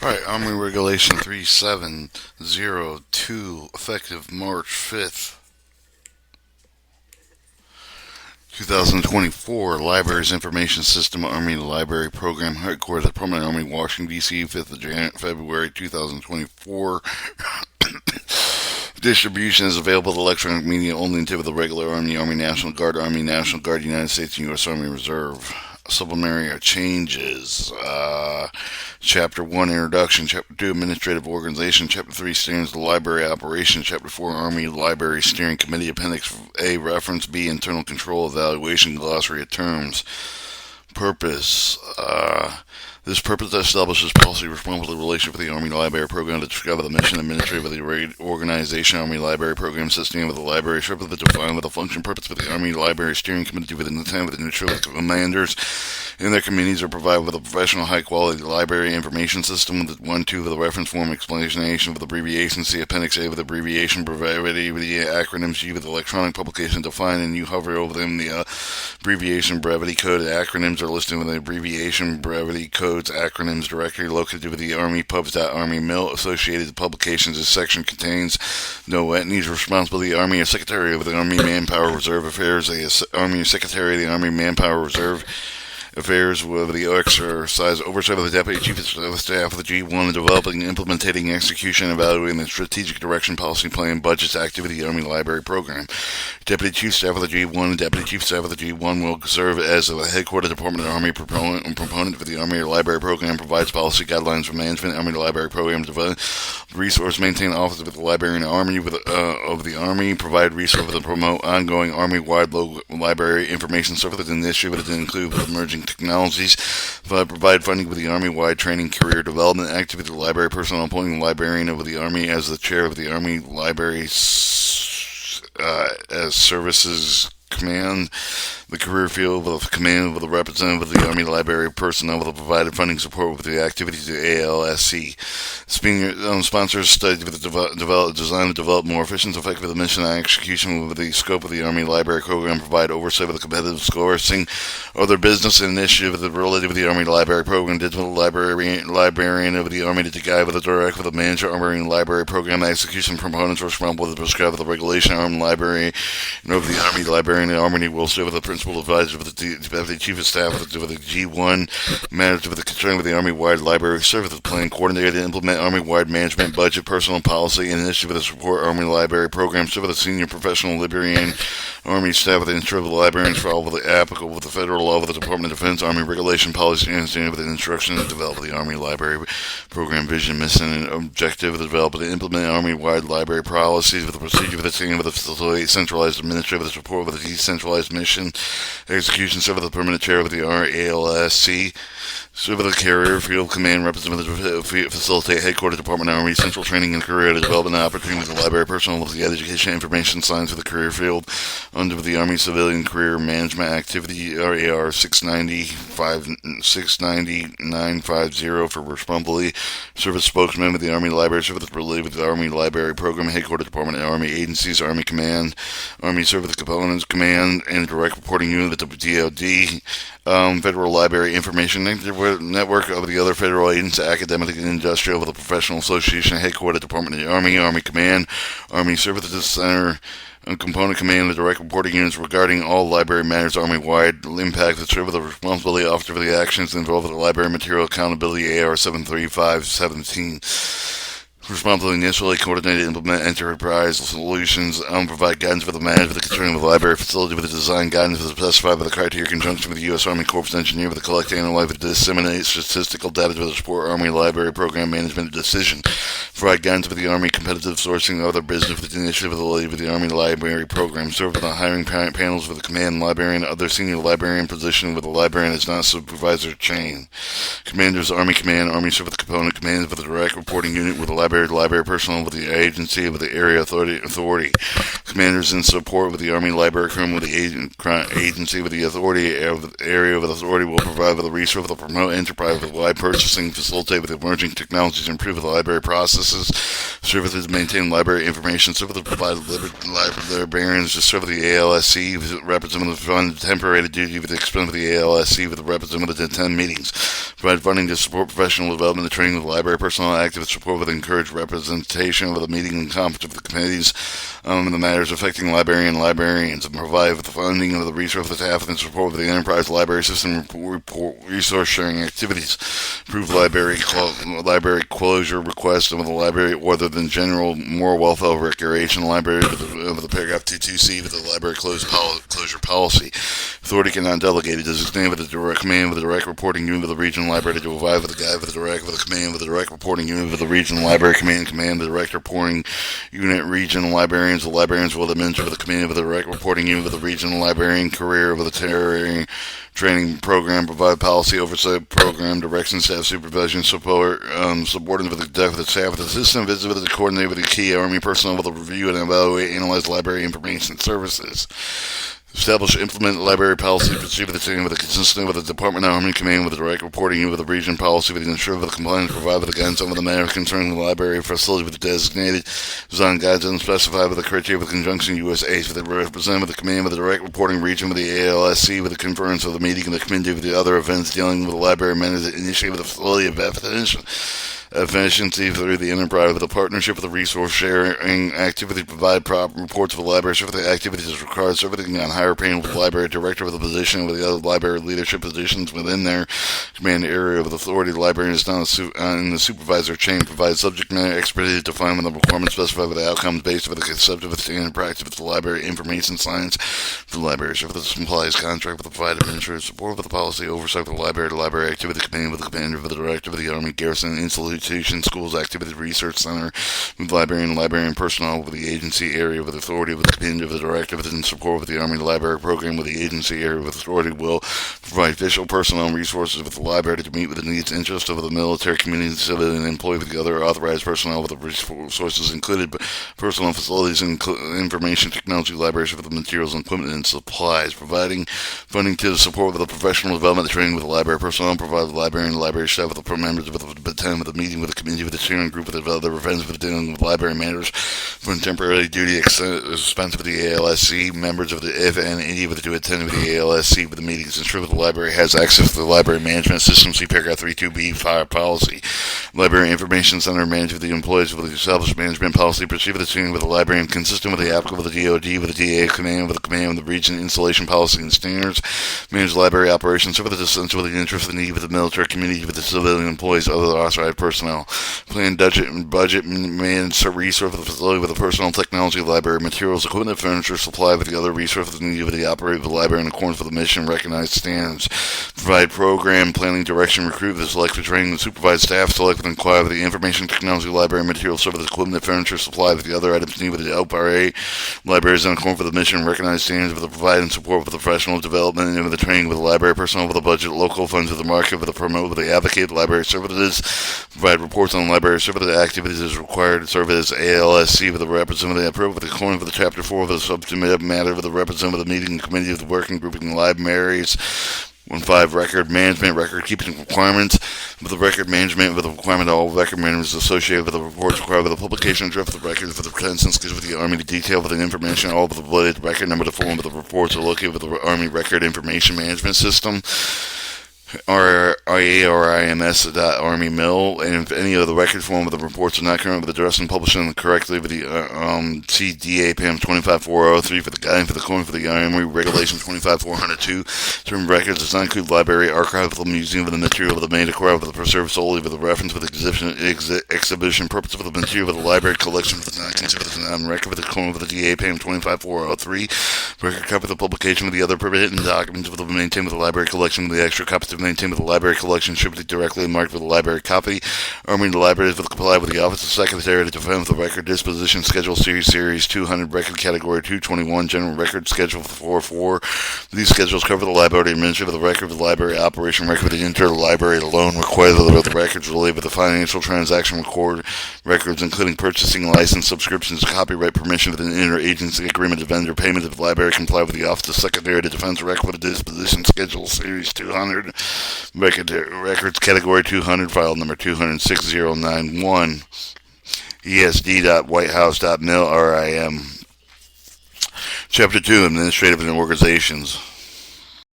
Alright, Army Regulation 3702, effective March 5th, 2024. Libraries Information System, Army Library Program, Headquarters, Department of Army, Washington, D.C., 5th of February 2024. Distribution is available to electronic media only until the regular Army, Army National Guard, United States, and U.S. Army Reserve. Supplementary changes. Chapter 1, Introduction. Chapter 2, Administrative Organization. Chapter 3, Standards of Library Operations. Chapter 4, Army Library Steering Committee. Appendix A, Reference B, Internal Control Evaluation Glossary of Terms. Purpose. This purpose establishes policy responsibility relation for the Army Library Program to discover the mission administrative of the organization, Army Library Program, system with the library, sharp with the define with the function, purpose for the Army Library Steering Committee within the time with the neutral commanders in their committees are provided with a professional, high-quality library information system with 1-2 with a reference form explanation with abbreviation, see Appendix A with abbreviation, brevity with the acronyms, G with electronic publication defined, and you hover over them, the abbreviation, brevity code, acronyms are listed with the abbreviation, brevity codes, acronyms directly located with the Army Pubs.Army Mill. Associated publications. This section contains no entities responsible. The Army Secretary of the Army Manpower Reserve Affairs, the Army Secretary of the Army Manpower Reserve Affairs with the exercise oversight of the Deputy Chief of Staff of the G1 developing, implementing, execution, evaluating the strategic direction, policy plan, budgets, activity, Army Library Program. Deputy Chief Staff of the G1 and Deputy Chief Staff of the G1 will serve as the headquarters Department of Army proponent for the Army Library Program, provides policy guidelines for management, Army Library Program, resource, maintain office of the Librarian Army of the Army, provide resources to promote ongoing Army-wide library information services initiative that include emerging technologies, provide funding for the Army-wide training, career development activity, the library personnel appointing the librarian of the Army as the chair of the Army Library as Services Command, the career field of the command of the representative of the Army Library personnel will provide funding support with the activities of ALSC. Sponsors studied with the design to develop more efficient, effective mission execution with the scope of the Army Library Program, provide oversight of the competitive sourcing, other business initiative related with the Army Library Program, digital librarian of the Army to guide with the direct with the manager Army Library Program execution components responsible with the prescribe of the regulation Army Library of the Army Librarian. The Army will serve with the principal advisor with the Deputy Chief of Staff with the G1, manager with the concern with the Army-wide library services plan, coordinated to implement Army-wide management, budget, personal policy, and initiative with the support Army Library Program, serve with the senior professional librarian, Army staff with the ensure the librarians for all of the applicable with the federal law with the Department of Defense, Army regulation, policy, and standard with the instruction to develop the Army Library Program vision, mission, and objective to develop and implement Army-wide library policies with the procedure with the team with the facility, centralized administrative with the support with the decentralized mission execution, serve with the permanent chair of the ALSC, serve with the carrier field command representative, facilitate headquarters Department of Army central training and career development opportunity with the library personnel with the education information science with the career field under the Army Civilian Career Management Activity RAR 690-950 for responsibly service spokesman with the Army Library, service related with the Army Library Program, headquarters Department of Army agencies, Army Command, Army Service Components Command, and direct reporting unit with the DoD, Federal Library Information Network of the other federal agencies, academic and industrial with the Professional Association, headquarters Department of the Army, Army Command, Army Services Center, Component Command, the direct reporting units regarding all library matters, Army-wide impact, the serve with the responsibility officer for the actions involved with the library material accountability, AR 73517. Responsibility initially coordinate, implement enterprise solutions, provide guidance for the management of the concerning of the library facility with the design guidance with the specified by the criteria conjunction with the U.S. Army Corps Engineer with the collect, analyze, and disseminate statistical data to the support Army Library Program management decision. Provide guidance with the Army competitive sourcing and other business with the initiative with the Army Library Program. Serve with the hiring panels with the command librarian, other senior librarian position with the librarian as not supervisor chain. Commanders, Army Command, Army Service Component Command with the direct reporting unit with the library library personnel with the agency of the area authority. Commanders in support with the Army Library Room with the agency with the authority of the area of the authority will provide with the resource to promote enterprise with library purchasing, facilitate with emerging technologies, improve the library processes, services, maintain library information, serve with the provide librarians to serve with the ALSC, representative fund temporary duty with the expense of the ALSC with the representative to attend meetings, provide funding to support professional development and training of library personnel, active support with encourage representation of the meeting and conference of the committees in the matters affecting librarians, and provide with the funding of the resource of the staff and support with the enterprise library system report resource sharing activities, approve library closure requests of the library other than general moral welfare recreation library of the paragraph 22C with the library closure policy. Authority cannot delegate. It is its name with the direct command of the direct reporting unit of the regional library to provide with the guide with the direct with the command of the direct reporting unit of the regional library command the direct reporting unit regional librarians. The librarians will administer with the command of the direct reporting unit of the regional librarian career of the temporary training program, provide policy oversight program, direction, staff supervision, support, subordinate with the staff with the system, visit with the coordinate with the key Army personnel with the review and evaluate, analyze library information services. Establish, implement library policy, proceed with the team with the consistent with the Department of Army Command with the direct reporting with the region policy with the ensure with the compliance, provide with the guidance over the matter concerning the library facility with the designated design guides and specify with the criteria with conjunction USAs with the representative with the command with the direct reporting region with the ALSC with the conference of the meeting and the committee with the other events dealing with the library matters that initiate with the facility of efficiency through the enterprise with a partnership with the resource sharing activity, provide proper reports of the library, serve the activities as required, serve on higher paying with the library director with a position with the other library leadership positions within their command area of authority. The librarian is not in the supervisor chain, provide subject matter expertise defined with the requirements specified with the outcomes based with the conceptive with standard practice with the library information science. The library serve with the compliance contract with the provide administrative support with the policy oversight with the library activity command with the commander with the director of the Army Garrison Institution schools activity research center with librarian personnel with the agency area with authority with the commander of the director in support with the Army Library program with the agency area with authority will provide additional personnel and resources with the library to meet with the needs and interests of the military community, civilian employee with the other authorized personnel with the resources included personal facilities and information technology libraries with the materials and equipment and supplies, providing funding to support with the professional development training with the library personnel, provide the librarian and library staff with the members with the attend with the meeting with the committee with the steering group with the other events with dealing with library matters for temporary duty expense with the ALSC members of the if and any with to attend with the ALSC with the meetings, ensure that the library has access to the library management system. See paragraph 32B fire policy. Library information center manage with the employees with the established management policy. Proceed with the training with the librarian consistent with the applicable with the DoD with the DA command with the command of the region installation policy and standards. Manage library operations. Serve with the essential with the interest of the need with the military community with the civilian employees other authorized personnel. Plan budget manage resource of the facility with the personnel, technology, library materials, equipment, furniture, supply with the other resources needed with the operator of the library in accordance with the mission recognized standards. Provide program planning direction, recruit the select for training, the supervised staff, select and inquire with the information technology library materials, serve with the equipment, furniture, supply with the other items needed with the LPRA libraries in accordance with the mission recognized standards with the provide and support with the professional development and with the training with the library personnel with the budget, local funds with the market with the promote with the advocate library services, provide reports on library service activities as required, serve as ALSC with the representative approved with the corner for the chapter 4 of the subject matter with the representative of the meeting committee of the working grouping libraries. 1.5 record management, record keeping requirements with the record management with the requirement of all record managers associated with the reports required with the publication and draft of the records for the pretensions with the Army to detail with the information all of the related record number, the form of the reports are located with the Army Record Information Management System. RIMS.Army Mill, and if any of the record form of the reports are not current with the address and publishing correctly with the CDA PAM 25403 for the guiding for the corner for the Army Regulation 25402 term records does not include library, archive, the museum of the material of the made acquired with the preserved solely with the reference with the exhibition purpose of the material of the library collection with the not considered the record with the corner of the DA PAM 25403 record copy of the publication with the other permitted documents with the maintained with the library collection with the extra copies of record maintained with the library collection should be directly marked with a library copy. Army the libraries will comply with the Office of Secretary to defend the record disposition schedule series 200 record category 221 general record schedule 44. These schedules cover the library administrative of the record, the library operation record, the interlibrary loan required of the records related with the financial transaction records, including purchasing license subscriptions, copyright permission with an interagency agreement, vendor payment of the library comply with the Office of Secretary to defend the record with the disposition schedule series 200 records category 200 file number 206-091 esd.whitehouse.mil.rim. Chapter 2 Administrative and Organizations.